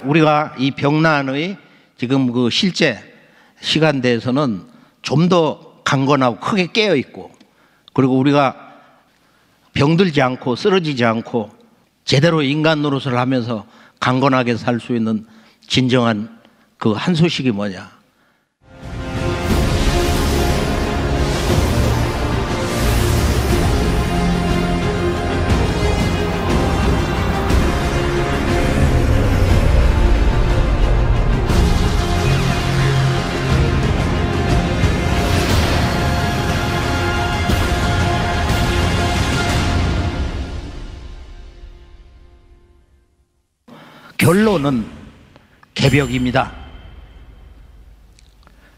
우리가 이 병난의 지금 그 실제 시간대에서는 좀 더 강건하고 크게 깨어 있고, 그리고 우리가 병들지 않고 쓰러지지 않고 제대로 인간 노릇을 하면서 강건하게 살 수 있는 진정한 그 한 소식이 뭐냐? 결론은 개벽입니다.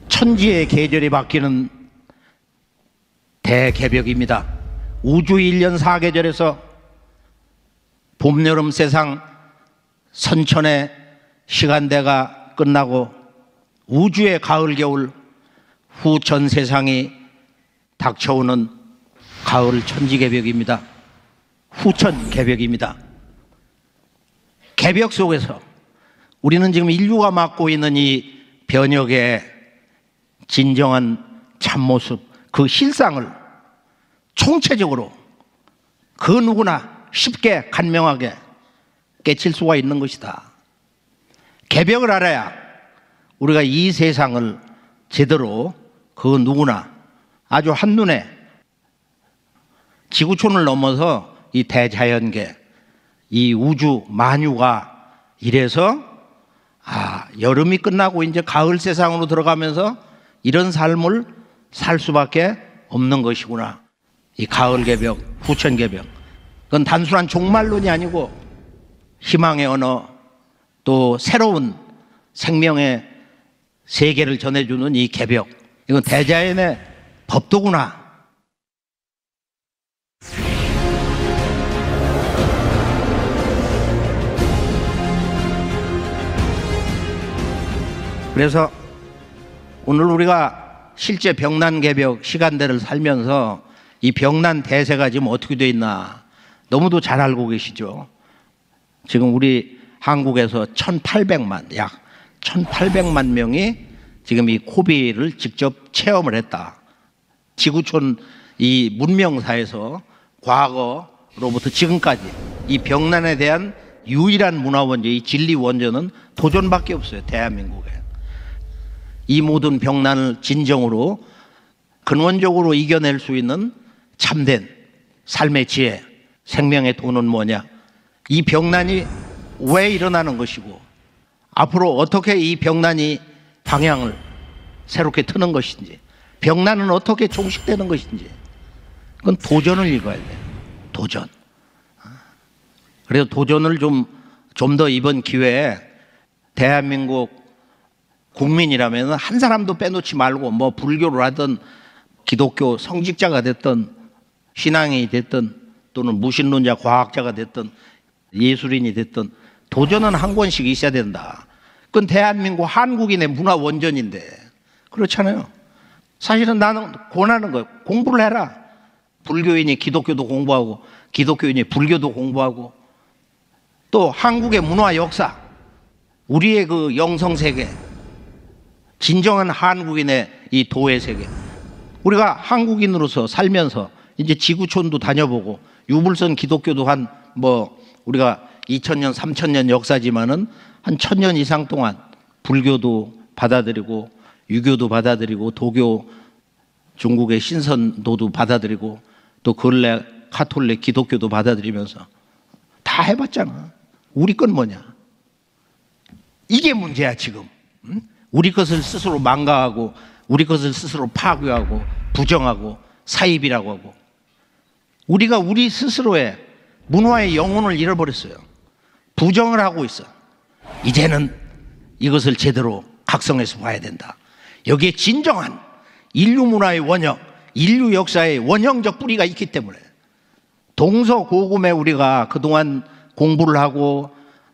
천지의 계절이 바뀌는 대개벽입니다. 우주 1년 4계절에서 봄, 여름, 세상 선천의 시간대가 끝나고 우주의 가을, 겨울, 후천 세상이 닥쳐오는 가을 천지개벽입니다. 후천 개벽입니다. 개벽 속에서 우리는 지금 인류가 맡고 있는 이 변혁의 진정한 참모습, 그 실상을 총체적으로 그 누구나 쉽게 간명하게 깨칠 수가 있는 것이다. 개벽을 알아야 우리가 이 세상을 제대로 그 누구나 아주 한눈에 지구촌을 넘어서 이 대자연계, 이 우주 만유가 이래서 여름이 끝나고 이제 가을 세상으로 들어가면서 이런 삶을 살 수밖에 없는 것이구나. 이 가을 개벽, 후천 개벽, 그건 단순한 종말론이 아니고 희망의 언어, 또 새로운 생명의 세계를 전해주는 이 개벽, 이건 대자연의 법도구나. 그래서 오늘 우리가 실제 병난 개벽 시간대를 살면서 이 병난 대세가 지금 어떻게 돼 있나 너무도 잘 알고 계시죠. 지금 우리 한국에서 1,800만, 약 1,800만 명이 지금 이 코비를 직접 체험을 했다. 지구촌 이 문명사에서 과거로부터 지금까지 이 병난에 대한 유일한 문화 원조, 이 진리 원조는 도전밖에 없어요. 대한민국에. 이 모든 병난을 진정으로 근원적으로 이겨낼 수 있는 참된 삶의 지혜, 생명의 도는 뭐냐? 이 병난이 왜 일어나는 것이고 앞으로 어떻게 이 병난이 방향을 새롭게 트는 것인지, 병난은 어떻게 종식되는 것인지, 그건 도전을 읽어야 돼요. 도전. 그래서 도전을 좀 더 이번 기회에 대한민국 국민이라면 한 사람도 빼놓지 말고 뭐 불교를 하든 기독교 성직자가 됐든 신앙이 됐든 또는 무신론자 과학자가 됐든 예술인이 됐든 도전은 한 권씩 있어야 된다. 그건 대한민국 한국인의 문화 원전인데 그렇잖아요. 사실은 나는 권하는 거예요. 공부를 해라. 불교인이 기독교도 공부하고 기독교인이 불교도 공부하고 또 한국의 문화 역사, 우리의 그 영성세계, 진정한 한국인의 이 도의 세계, 우리가 한국인으로서 살면서 이제 지구촌도 다녀보고 유불선 기독교도 한 뭐 우리가 2000년 3000년 역사지만은 한 1000년 이상 동안 불교도 받아들이고 유교도 받아들이고 도교 중국의 신선도도 받아들이고 또 근래 카톨릭 기독교도 받아들이면서 다 해봤잖아. 우리 건 뭐냐? 이게 문제야 지금. 응? 우리 것을 스스로 망가하고 우리 것을 스스로 파괴하고 부정하고 사입이라고 하고 우리가 우리 스스로의 문화의 영혼을 잃어버렸어요. 부정을 하고 있어. 이제는 이것을 제대로 각성해서 봐야 된다. 여기에 진정한 인류 문화의 원형, 인류 역사의 원형적 뿌리가 있기 때문에 동서고금에 우리가 그동안 공부를 하고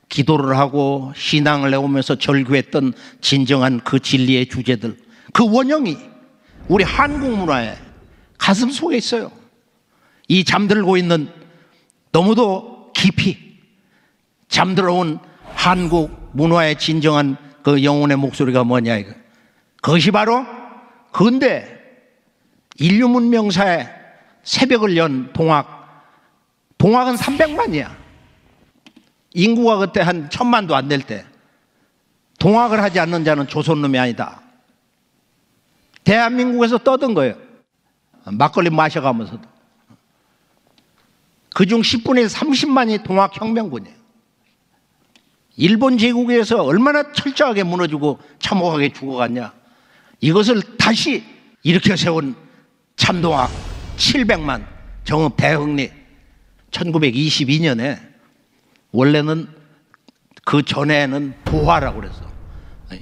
기도를 하고 신앙을 해오면서 절규했던 진정한 그 진리의 주제들, 그 원형이 우리 한국 문화의 가슴 속에 있어요. 이 잠들고 있는 너무도 깊이 잠들어온 한국 문화의 진정한 그 영혼의 목소리가 뭐냐 이거. 그것이 바로 근대 인류 문명사의 새벽을 연 동학. 동학은 300만이야. 인구가 그때 한 1000만도 안 될 때. 동학을 하지 않는 자는 조선놈이 아니다. 대한민국에서 떠든 거예요. 막걸리 마셔가면서도. 그중 10분의 30만이 동학혁명군이에요. 일본 제국에서 얼마나 철저하게 무너지고 참혹하게 죽어갔냐. 이것을 다시 일으켜 세운 참동학 700만 정읍 대흥리 1922년에 원래는 그 전에는 보화라고 그랬어.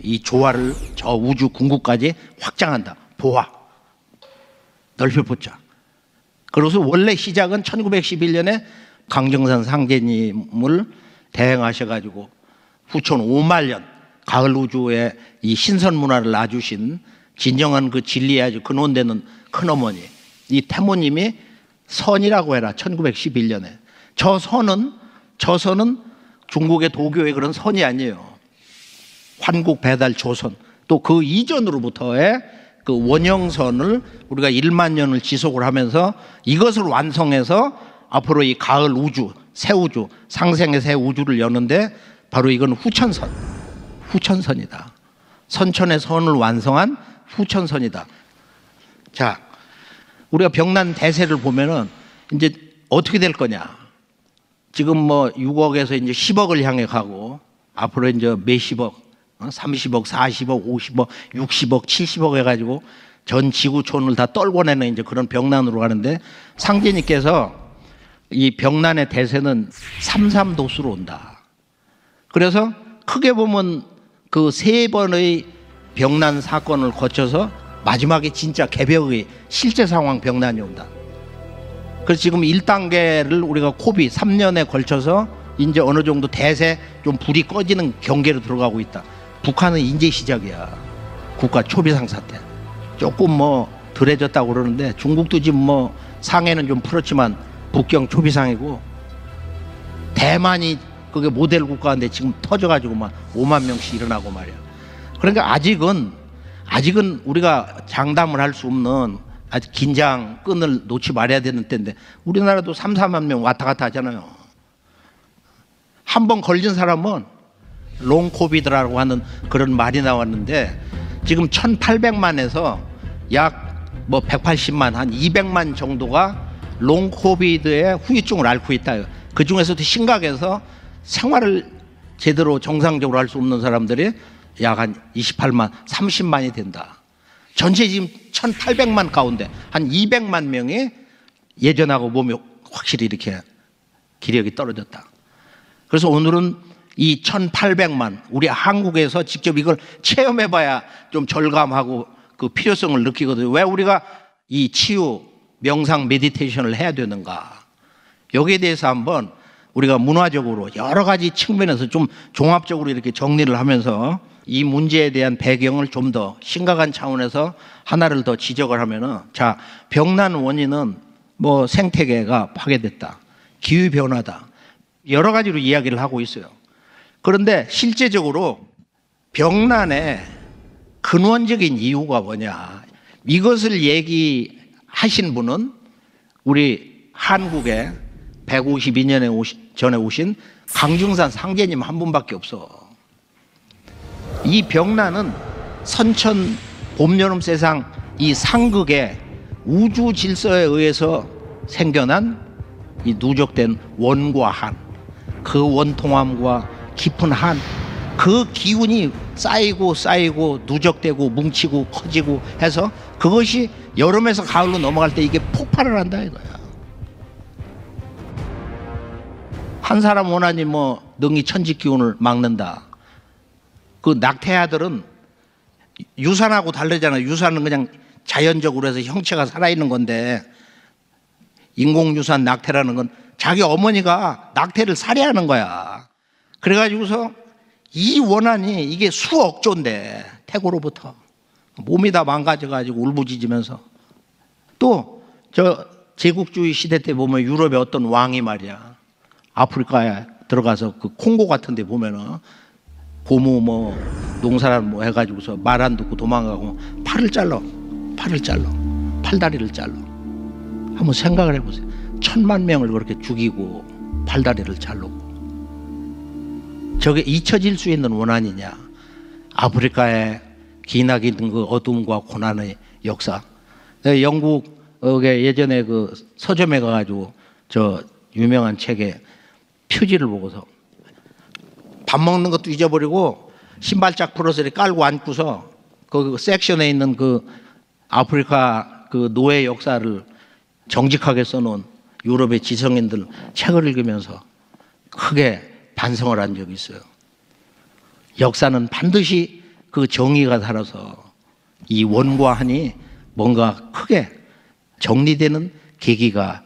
이 조화를 저 우주 궁극까지 확장한다. 보화. 넓혀보자. 그래서 원래 시작은 1911년에 강정산 상제님을 대행하셔가지고 후천 5만 년 가을 우주에 이 신선 문화를 놔주신 진정한 그 진리에 아주 근원되는 큰어머니 이 태모님이 선이라고 해라. 1911년에 저 선은 중국의 도교의 그런 선이 아니에요. 환국 배달 조선 또 그 이전으로부터의 그 원형선을 우리가 1만 년을 지속을 하면서 이것을 완성해서 앞으로 이 가을 우주 새 우주 상생의 새 우주를 여는데 바로 이건 후천선이다. 선천의 선을 완성한 후천선이다. 자, 우리가 병난 대세를 보면은 이제 어떻게 될 거냐. 지금 뭐 6억에서 이제 10억을 향해 가고 앞으로 이제 몇십억, 30억, 40억, 50억, 60억, 70억 해가지고 전 지구촌을 다 떨궈내는 이제 그런 병난으로 가는데 상제님께서 이 병난의 대세는 삼삼도수로 온다. 그래서 크게 보면 그 3번의 병난 사건을 거쳐서 마지막에 진짜 개벽의 실제 상황 병난이 온다. 그래서 지금 1단계를 우리가 코비 3년에 걸쳐서 이제 어느 정도 대세 좀 불이 꺼지는 경계로 들어가고 있다. 북한은 이제 시작이야. 국가 초비상사 때. 조금 뭐 덜해졌다고 그러는데 중국도 지금 뭐 상해는 좀 풀었지만 북경 초비상이고 대만이 그게 모델 국가인데 지금 터져가지고 막 5만 명씩 일어나고 말이야. 그러니까 아직은 우리가 장담을 할 수 없는 아주 긴장 끈을 놓지 말아야 되는 때인데 우리나라도 3, 4만 명 왔다 갔다 하잖아요. 한 번 걸린 사람은 롱코비드라고 하는 그런 말이 나왔는데 지금 1800만에서 약 뭐 180만 한 200만 정도가 롱코비드의 후유증을 앓고 있다. 그 중에서도 심각해서 생활을 제대로 정상적으로 할 수 없는 사람들이 약 한 28만, 30만이 된다. 전체 지금 1800만 가운데 한 200만 명이 예전하고 몸이 확실히 이렇게 기력이 떨어졌다. 그래서 오늘은 이 1800만 우리 한국에서 직접 이걸 체험해봐야 좀 절감하고 그 필요성을 느끼거든요. 왜 우리가 이 치유, 명상, 메디테이션을 해야 되는가. 여기에 대해서 한번 우리가 문화적으로 여러 가지 측면에서 좀 종합적으로 이렇게 정리를 하면서 이 문제에 대한 배경을 좀 더 심각한 차원에서 하나를 더 지적을 하면은 자, 병난 원인은 뭐 생태계가 파괴됐다. 기후변화다. 여러 가지로 이야기를 하고 있어요. 그런데 실제적으로 병난의 근원적인 이유가 뭐냐. 이것을 얘기하신 분은 우리 한국에 152년에 전에 오신 강중산 상제님 한 분밖에 없어. 이 병난은 선천 봄, 여름, 세상 이 상극의 우주 질서에 의해서 생겨난 이 누적된 원과 한, 그 원통함과 깊은 한, 그 기운이 쌓이고 누적되고 뭉치고 커지고 해서 그것이 여름에서 가을로 넘어갈 때 이게 폭발을 한다 이거야. 한 사람 원하니 뭐 능이 천지 기운을 막는다. 그 낙태아들은 유산하고 다르잖아요. 유산은 그냥 자연적으로 해서 형체가 살아있는 건데 인공유산 낙태라는 건 자기 어머니가 낙태를 살해하는 거야. 그래가지고서 이 원한이 이게 수억 조인데 태고로부터 몸이 다 망가져가지고 울부짖으면서 또 저 제국주의 시대 때 보면 유럽의 어떤 왕이 말이야 아프리카에 들어가서 그 콩고 같은 데 보면은 고무 뭐 농사를 뭐 해가지고서 말 안 듣고 도망가고 팔을 잘라. 팔다리를 잘라. 한번 생각을 해보세요. 1000만 명을 그렇게 죽이고 팔다리를 자르고. 저게 잊혀질 수 있는 원한이냐? 아프리카의 기나긴 그 어둠과 고난의 역사. 영국에 예전에 그 서점에 가가지고 저 유명한 책에 표지를 보고서 밥 먹는 것도 잊어버리고 신발짝 풀어서 이렇게 깔고 앉고서 그 섹션에 있는 그 아프리카 그 노예 역사를 정직하게 써놓은 유럽의 지성인들 책을 읽으면서 크게 반성을 한 적이 있어요. 역사는 반드시 그 정의가 살아서 이 원과 한이 뭔가 크게 정리되는 계기가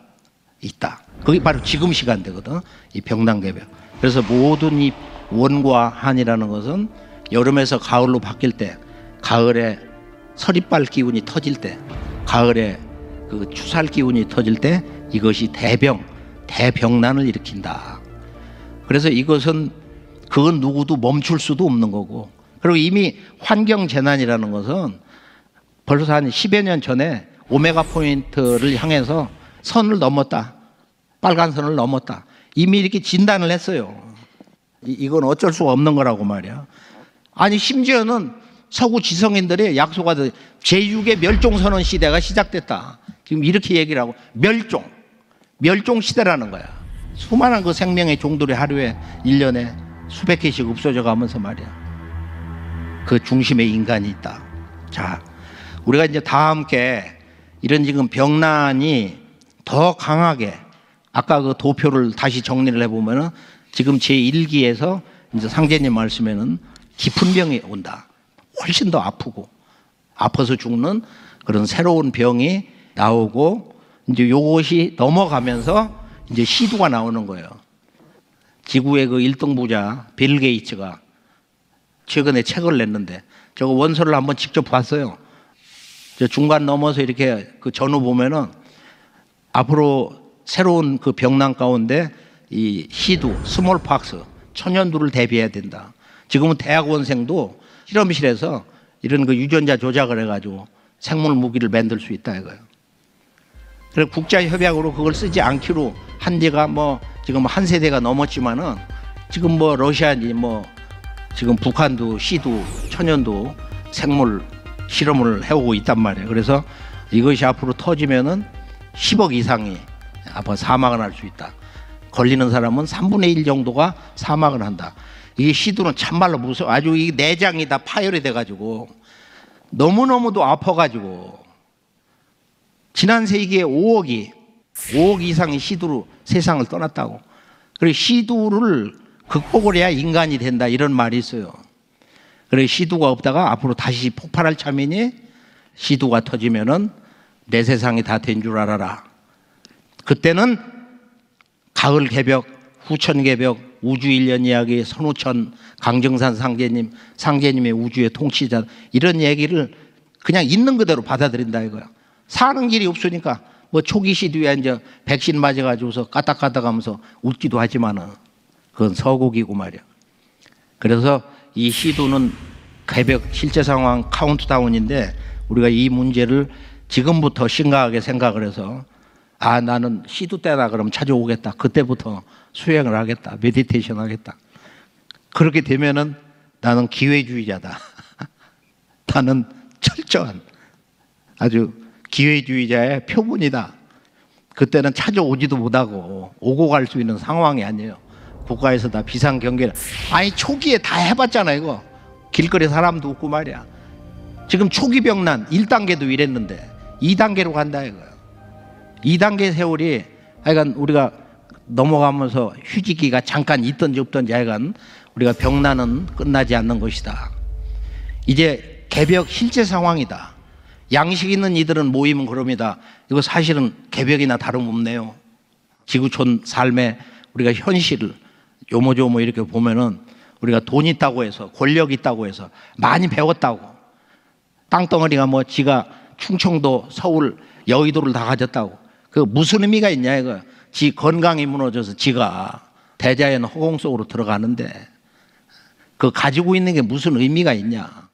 있다. 그게 바로 지금 시간대거든. 이 병난개벽. 그래서 모든 이 원과 한이라는 것은 여름에서 가을로 바뀔 때, 가을에 서리빨 기운이 터질 때, 가을에 그 추살 기운이 터질 때 이것이 대병난을 일으킨다. 그래서 이것은 그 누구도 멈출 수도 없는 거고, 그리고 이미 환경재난이라는 것은 벌써 한 10여 년 전에 오메가 포인트를 향해서 선을 넘었다. 빨간 선을 넘었다. 이미 이렇게 진단을 했어요. 이건 어쩔 수가 없는 거라고 말이야. 아니 심지어는 서구 지성인들이 약속하듯 제6의 멸종선언 시대가 시작됐다. 지금 이렇게 얘기를 하고 멸종 시대라는 거야. 수많은 그 생명의 종들이 하루에 1년에 수백 개씩 없어져 가면서 말이야. 그 중심에 인간이 있다. 자, 우리가 이제 다 함께 이런 지금 병난이 더 강하게, 아까 그 도표를 다시 정리를 해보면은 지금 제1기에서 이제 상제님 말씀에는 깊은 병이 온다. 훨씬 더 아프고 아파서 죽는 그런 새로운 병이 나오고, 이제 요것이 넘어가면서 이제 시두가 나오는 거예요. 지구의 그 1등 부자 빌 게이츠가 최근에 책을 냈는데 저거 원서를 한번 직접 봤어요. 저 중간 넘어서 이렇게 그 전후 보면은 앞으로 새로운 그 병난 가운데 이 시두, 스몰팍스, 천연두를 대비해야 된다. 지금은 대학원생도 실험실에서 이런 그 유전자 조작을 해가지고 생물 무기를 만들 수 있다 이거예요. 그래서 국제협약으로 그걸 쓰지 않기로 한 지가 뭐 지금 한 세대가 넘었지만은 지금 뭐 러시아니 뭐 지금 북한도 시두, 천연두 생물 실험을 해오고 있단 말이에요. 그래서 이것이 앞으로 터지면은 10억 이상이 앞으로 사망을 할 수 있다. 걸리는 사람은 3분의 1 정도가 사망을 한다. 이 시두는 참말로 무서워. 아주 이 내장이 다 파열이 돼가지고 너무너무도 아파가지고 지난 세기에 5억 이상이 시두로 세상을 떠났다고. 그리고 시두를 극복을 해야 인간이 된다 이런 말이 있어요. 그래서 시두가 없다가 앞으로 다시 폭발할 참이니 시두가 터지면은 내 세상이 다 된 줄 알아라. 그때는 가을 개벽, 후천 개벽, 우주 1년 이야기, 선우천, 강정산 상제님의 우주의 통치자, 이런 얘기를 그냥 있는 그대로 받아들인다 이거야. 사는 길이 없으니까 뭐 초기 시두에 이제 백신 맞아가지고서 까딱까딱하면서 웃기도 하지만은 그건 서국이고 말이야. 그래서 이 시두는 개벽 실제 상황 카운트다운인데 우리가 이 문제를 지금부터 심각하게 생각을 해서 아 나는 시두 때나 그럼 찾아오겠다. 그때부터 수행을 하겠다. 메디테이션 하겠다. 그렇게 되면은 나는 기회주의자다. 나는 철저한 아주 기회주의자의 표본이다. 그때는 찾아오지도 못하고 오고 갈 수 있는 상황이 아니에요. 국가에서 다 비상경계. 아니 초기에 다 해봤잖아 이거. 길거리 사람도 없고 말이야. 지금 초기 병난 1단계도 이랬는데 2단계로 간다 이거야. 2단계 세월이 하여간 우리가 넘어가면서 휴지기가 잠깐 있던지 없던지 하여간 우리가 병난은 끝나지 않는 것이다. 이제 개벽 실제 상황이다. 양식 있는 이들은 모이면 그럽니다. 이거 사실은 개벽이나 다름없네요. 지구촌 삶의 우리가 현실을 요모조모 이렇게 보면은 우리가 돈 있다고 해서 권력 있다고 해서 많이 배웠다고 땅덩어리가 뭐 지가 충청도 서울 여의도를 다 가졌다고 그 무슨 의미가 있냐 이거. 지 건강이 무너져서 지가 대자연 허공 속으로 들어가는데 그 가지고 있는 게 무슨 의미가 있냐?